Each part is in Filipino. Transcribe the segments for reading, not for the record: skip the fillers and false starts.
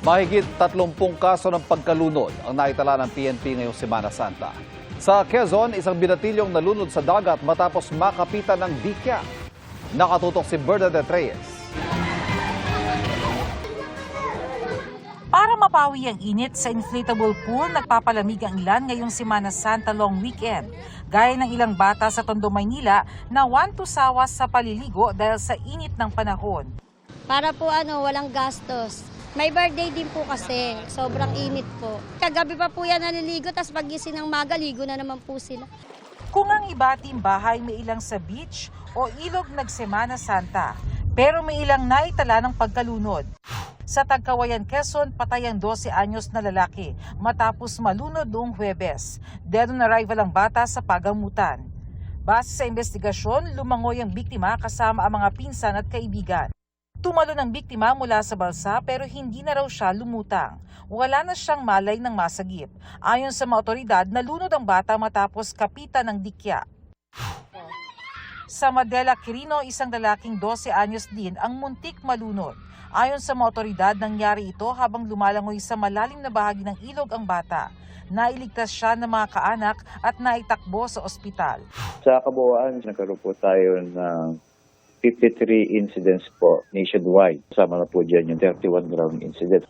Mahigit 30 kaso ng pagkalunod ang naitala ng PNP ngayong Semana Santa. Sa Quezon, isang binatilyong nalunod sa dagat matapos makapitan ng dikya. Nakatutok si Bernadette Reyes. Para mapawi ang init sa inflatable pool, nagpapalamig ang ilan ngayong Semana Santa long weekend. Gaya ng ilang bata sa Tondo, Maynila na wantusawas sa paliligo dahil sa init ng panahon. Para po walang gastos. May birthday din po kasi, sobrang init po. Kagabi pa po yan naliligo, tapos pagising ng maga, ligo na naman po sila. Kung ang iba ating bahay may ilang sa beach o ilog nagsemana Santa, pero may ilang naitala ng pagkalunod. Sa Tagkawayan, Quezon, patay ang 12 anyos na lalaki matapos malunod noong Huwebes. Dead on arrival ang bata sa pagamutan. Base sa investigasyon, lumangoy ang biktima kasama ang mga pinsan at kaibigan. Tumalon ang biktima mula sa balsa pero hindi na raw siya lumutang. Wala na siyang malay ng masagip. Ayon sa mga otoridad, nalunod ang bata matapos kapitan ng dikya. Sa Madela, Quirino, isang lalaking 12 anyos din ang muntik malunod. Ayon sa mga otoridad, nangyari ito habang lumalangoy sa malalim na bahagi ng ilog ang bata. Nailigtas siya ng mga kaanak at naitakbo sa ospital. Sa kabuuan, nagkaroon po tayo ng 53 incidents po nationwide. Kasama na po dyan yung 31 ground incidents.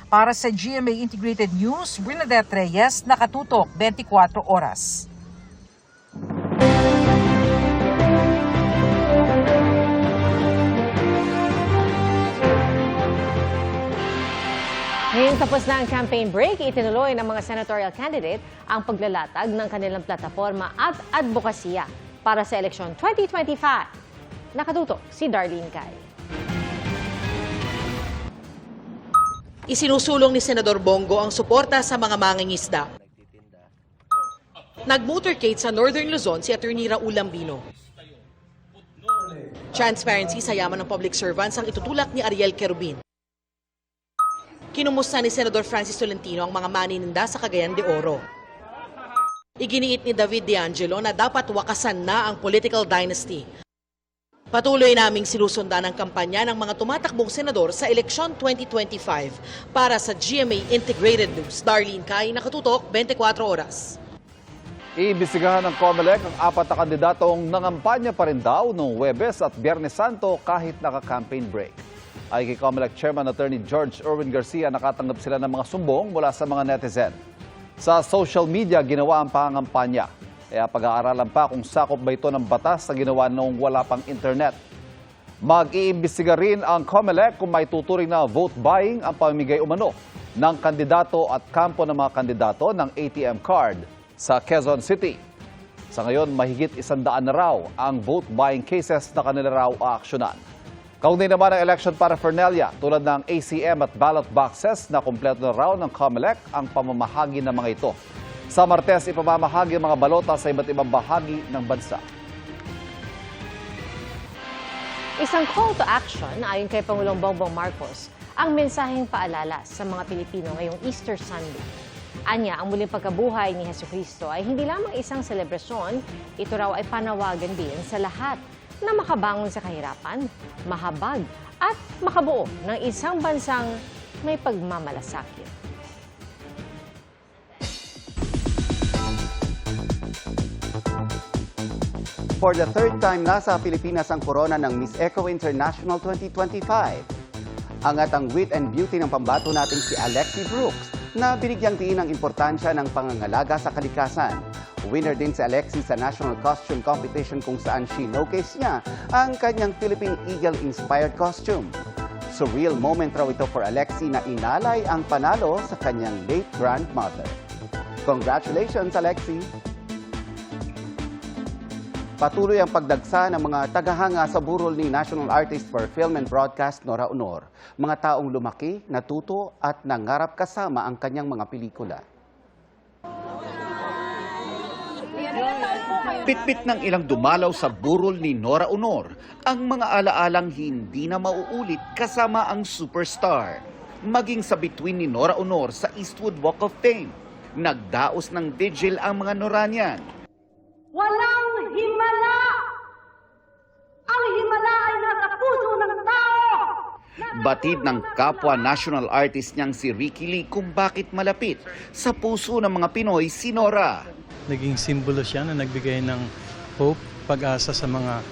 Para sa GMA Integrated News, Bernadette Reyes, nakatutok 24 oras. Ngayon tapos na ang campaign break, itinuloy ng mga senatorial candidate ang paglalatag ng kanilang plataforma at advokasya para sa eleksyon 2025. Nakatutok si Darlene Cay. Isinusulong ni Senador Bongo ang suporta sa mga mangingisda. Nag-motorcade sa Northern Luzon si Atty. Raul Lambino. Transparency sa yaman ng public servants ang itutulak ni Ariel Querubin. Kinumusta ni Senador Francis Tolentino ang mga manininda sa Cagayan de Oro. Iginiit ni David De Angelo na dapat wakasan na ang political dynasty. Patuloy naming sinusundan ang kampanya ng mga tumatakbong senador sa eleksyon 2025 para sa GMA Integrated News. Darlene Cay, nakatutok 24 oras. Iimbestigahan ng COMELEC ang 4 na kandidatong nangampanya pa rin daw noong Huwebes at Biyernes Santo kahit naka-campaign break. Ay kay COMELEC Chairman Attorney George Erwin Garcia, nakatanggap sila ng mga sumbong mula sa mga netizen. Sa social media, ginawa ang pangangampanya. Kaya pag-aaralan pa kung sakop ba ito ng batas na ginawa noong wala pang internet. Mag-iimbestiga rin ang COMELEC kung may tuturing na vote buying ang pamimigay umano ng kandidato at kampo ng mga kandidato ng ATM card sa Quezon City. Sa ngayon, mahigit 100 na raw ang vote buying cases na kanila raw aaksyonan. Kaugnay naman ang election paraphernalia tulad ng ACM at ballot boxes na kumpleto na raw ng COMELEC ang pamamahagi ng mga ito. Sa Martes, ipamamahagi ang mga balota sa iba't ibang bahagi ng bansa. Isang call to action ayon kay Pangulong Bongbong Marcos ang mensaheng paalala sa mga Pilipino ngayong Easter Sunday. Anya, ang muling pagkabuhay ni Jesucristo ay hindi lamang isang selebrasyon, ito raw ay panawagan din sa lahat na makabangon sa kahirapan, mahabag at makabuo ng isang bansang may pagmamalasakit. For the third time, nasa Pilipinas ang corona ng Miss Eco International 2025. Angat ang wit and beauty ng pambato nating si Alexi Brooks na binigyang diin ang importansya ng pangangalaga sa kalikasan. Winner din si Alexi sa National Costume Competition kung saan showcase niya ang kanyang Philippine Eagle-inspired costume. Surreal moment raw ito for Alexi na inalay ang panalo sa kanyang late grandmother. Congratulations, Alexi! Patuloy ang pagdagsa ng mga tagahanga sa burol ni National Artist for Film and Broadcast Nora Aunor. Mga taong lumaki, natuto at nangarap kasama ang kanyang mga pelikula. Pitpit ng ilang dumalaw sa burol ni Nora Aunor ang mga alaalang hindi na mauulit kasama ang superstar. Maging sa bituin ni Nora Aunor sa Eastwood Walk of Fame, nagdaos ng vigil ang mga Noranian. Walang himala! Ang himala ay nasa puso ng tao! Batid ng kapwa national artist niyang si Ricky Lee kung bakit malapit sa puso ng mga Pinoy si Nora. Naging simbolo siya na nagbigay ng hope, pag-asa sa mga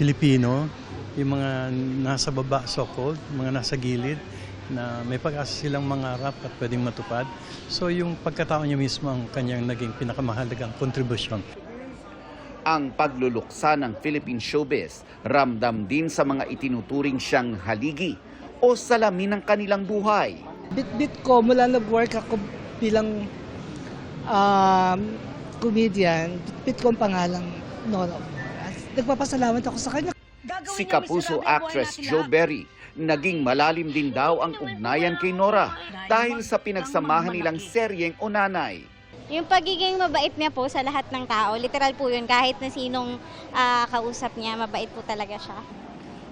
Pilipino, yung mga nasa baba, so-called, mga nasa gilid, na may pag-asa silang mangarap at pwedeng matupad. So yung pagkatao niya mismo ang kanyang naging pinakamahalagang kontribusyon. Ang pagluluksa ng Philippine showbiz, ramdam din sa mga itinuturing siyang haligi o salamin ng kanilang buhay. Bit-bit ko mula nag-work ako bilang comedian, bit ko ang pangalang Nora. Nagpapasalamat ako sa kanya. Si Kapuso actress Jo Berry, naging malalim din daw ang ugnayan kay Nora dahil sa pinagsamahan nilang seryeng Onanay. Yung pagiging mabait niya po sa lahat ng tao, literal po yun, kahit na sinong kausap niya, mabait po talaga siya.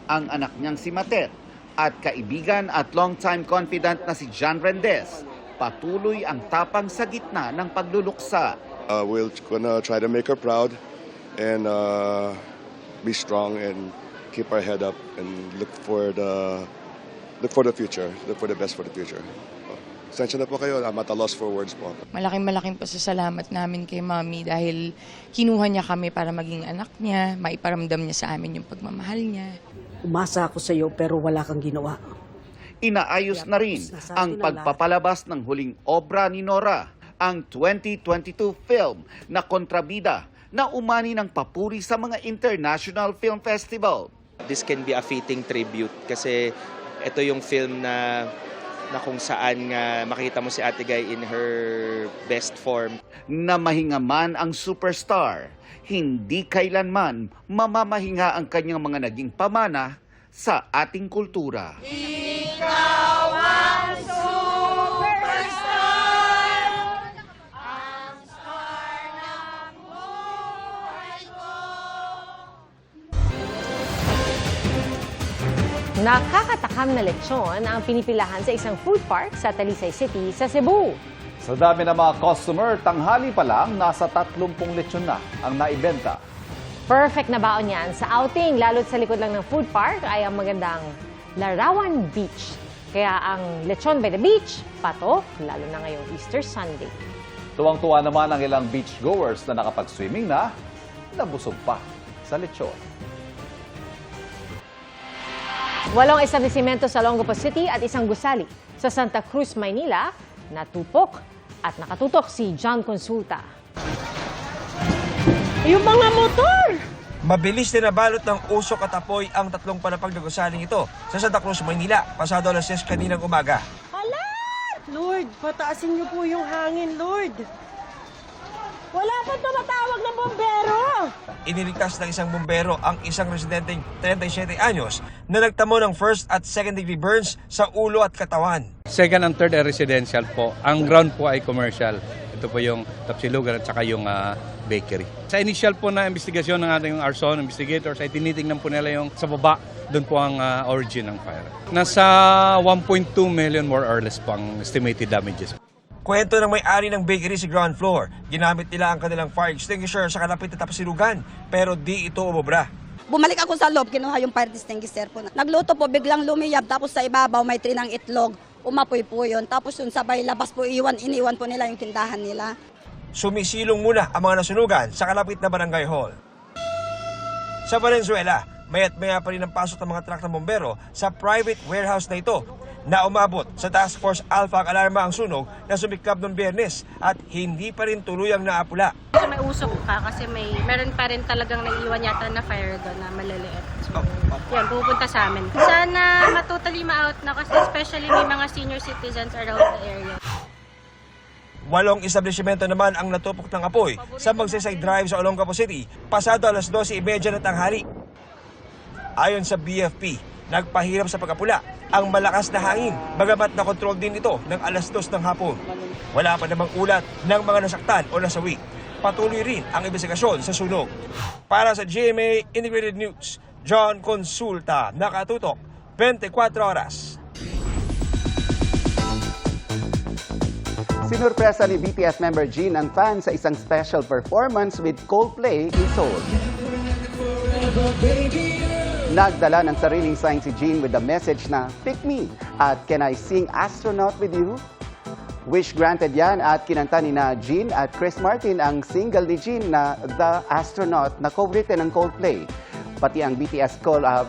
Ang anak niyang si Matet at kaibigan at long-time confidant na si John Rendez, patuloy ang tapang sa gitna ng pagluluksa. We're gonna try to make her proud and be strong and keep our head up and look for the future, look for the best for the future. Sensya na po kayo, I'm at a loss for words po. Malaking pasasalamat namin kay Mami dahil kinuha niya kami para maging anak niya, maiparamdam niya sa amin yung pagmamahal niya. Umasa ako sa iyo pero wala kang ginawa. Inaayos na rin ang pagpapalabas ng huling obra ni Nora, ang 2022 film na Kontrabida na umani ng papuri sa mga international film festival. This can be a fitting tribute kasi ito yung film na kung saan makita mo si Ate Guy in her best form. Na mahinga man ang superstar, hindi kailanman mamamahinga ang kanyang mga naging pamana sa ating kultura. Ikaw ang superstar, ang star ng buhay ko. Nakakatakam na lechon ang pinipilahan sa isang food park sa Talisay City sa Cebu. Sa dami ng mga customer, tanghali pa lang, nasa 30 lechon na ang naibenta. Perfect na baon yan sa outing, lalo't sa likod lang ng food park ay ang magandang Larawan Beach. Kaya ang lechon by the beach, patok, lalo na ngayong Easter Sunday. Tuwang-tuwa naman ang ilang beachgoers na nakapag-swimming na nabusog pa sa lechon. 8 establishmento sa Longopo City at isang gusali sa Santa Cruz, Maynila, natupok at nakatutok si John Consulta. Yung mga motor! Mabilis din nabalot ng usok at apoy ang tatlong palapag na gusaling ito sa Santa Cruz, Maynila, pasado alas 6 kaninang umaga. Hala! Lord, pataasin niyo po yung hangin, Lord. Wala pa tumatawag ng bombero! Iniligtas ng isang bombero ang isang residenteng 37 anyos na nagtamo ng first at second degree burns sa ulo at katawan. Second and third ay residential po. Ang ground po ay commercial. Ito po yung Tapsilugan at saka yung bakery. Sa initial po na investigasyon ng ating arson investigators ay tinitingnan po nila yung sa baba. Doon po ang origin ng fire. Nasa 1.2 million more or less po ang estimated damages. Kwento ng may-ari ng bakery sa ground floor, ginamit nila ang kanilang fire extinguisher sa kalapit na Tapsilugan pero di ito umobra. Bumalik ako sa loob, kinuha yung fire extinguisher po. Nagluto po, biglang lumiyab, tapos sa ibabaw may trinang itlog, umapoy po yun. Tapos yun sabay labas po, iniwan po nila yung tindahan nila. Sumisilong muna ang mga nasunugan sa kalapit na barangay hall. Sa Valenzuela, maya't maya pa rin ang pasok ng mga truck ng bombero sa private warehouse na ito na umabot sa Task Force Alpha ang alarma ang sunog na sumiklab noong Biyernes at hindi pa rin tuluyang naapula. May usok pa kasi meron pa rin talagang naiiwan yata na fire doon na maliliit. So, yan, pupunta sa amin. Sana matotally ma-out na kasi especially may mga senior citizens around the area. 8 establishmento naman ang natupok ng apoy sa Magsaysay Drive sa Olongapo City pasado alas 12:30 ng tanghali. Ayon sa BFP, nagpahirap sa pag-apula ang malakas na hangin, bagamat na-control din ito ng alas 2 ng hapon. Wala pa namang ulat ng mga nasaktan o nasawi. Patuloy rin ang investigasyon sa sunog. Para sa GMA Integrated News, John Consulta, nakatutok, 24 oras. Sinurpresa ni BTS member Jin ang fan sa isang special performance with Coldplay in Seoul. Nagdala ng sariling sign si Jean with the message na, "Pick me" at "Can I sing astronaut with you?" Wish granted yan at kinanta ni na Jean at Chris Martin ang single ni Jean na The Astronaut na co-written ng Coldplay. Pati ang BTS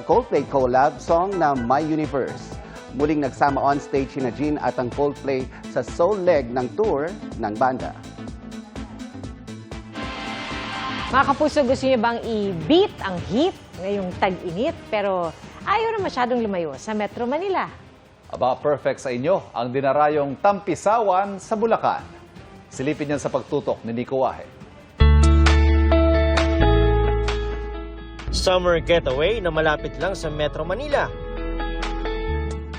Coldplay collab song na My Universe. Muling nagsama on stage si na Jean at ang Coldplay sa soul leg ng tour ng banda. Mga kapuso, gusto niyo bang i-beat ang heat ngayong tag-init pero ayaw na masyadong lumayo sa Metro Manila? Aba, perfect sa inyo ang dinarayong Tampisawan sa Bulacan. Silipin yan sa pagtutok ni Nico Wahe. Summer getaway na malapit lang sa Metro Manila.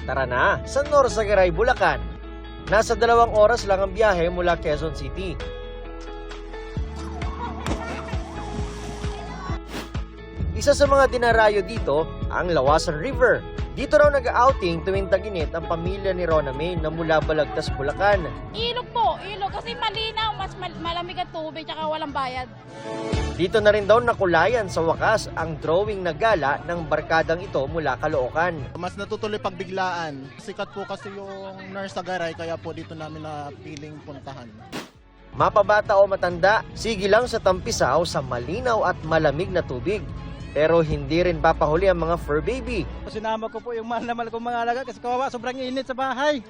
Tara na sa Norsagaray, Bulacan. Nasa 2 oras lang ang biyahe mula Quezon City. Isa sa mga dinarayo dito ang Lawasan River. Dito raw nag-outing tuwing tag-init ang pamilya ni Rona May na mula Balagtas, Bulacan. Ilog po, ilog kasi malinaw, mas malamig ang tubig at walang bayad. Dito na rin daw nakulayan sa wakas ang drawing na gala ng barkadang ito mula Caloocan. Mas natutuloy pagbiglaan. Sikat po kasi yung Norsagaray kaya po dito namin na piling puntahan. Mapabata o matanda, sige lang sa Tampisaw sa malinaw at malamig na tubig. Pero hindi rin papahuli ang mga fur baby. Sinama ko po yung mahal na mahal kong mga alaga kasi kawawa, sobrang init sa bahay.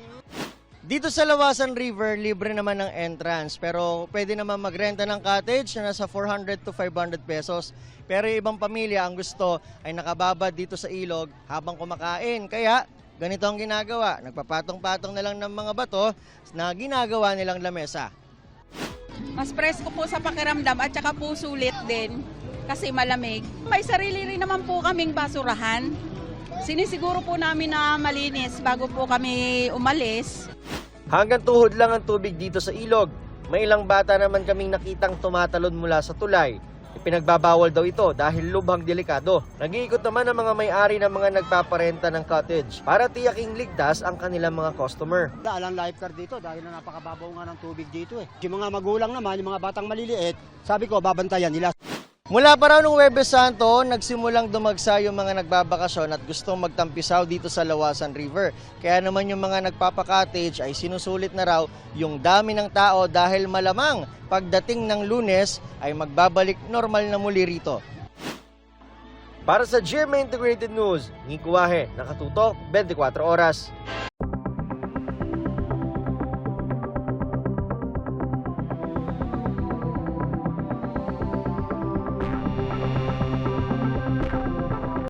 Dito sa Lawasan River, libre naman ang entrance. Pero pwede naman magrenta ng cottage na nasa 400 to 500 pesos. Pero ibang pamilya ang gusto ay nakababad dito sa ilog habang kumakain. Kaya ganito ang ginagawa. Nagpapatong-patong na lang ng mga bato na ginagawa nilang lamesa. Mas presko po sa pakiramdam at saka po sulit din. Kasi malamig. May sarili rin naman po kaming basurahan. Sinisiguro po namin na malinis bago po kami umalis. Hanggang tuhod lang ang tubig dito sa ilog. May ilang bata naman kaming nakitang tumatalon mula sa tulay. Ipinagbabawal daw ito dahil lubhang delikado. Nag-iikot naman ang mga may-ari ng mga nagpaparenta ng cottage para tiyaking ligtas ang kanilang mga customer. Alang lifeguard dito dahil na napakababaw nga ng tubig dito eh. Yung mga magulang naman, yung mga batang maliliit, sabi ko babantayan nila. Mula pa raw nung Huwebes Santo, nagsimulang dumagsa yung mga nagbabakasyon at gustong magtampisaw dito sa Lawasan River. Kaya naman yung mga nagpapakottage ay sinusulit na raw yung dami ng tao dahil malamang pagdating ng Lunes ay magbabalik normal na muli rito. Para sa GMA Integrated News, Nico Wahe, nakatutok 24 oras.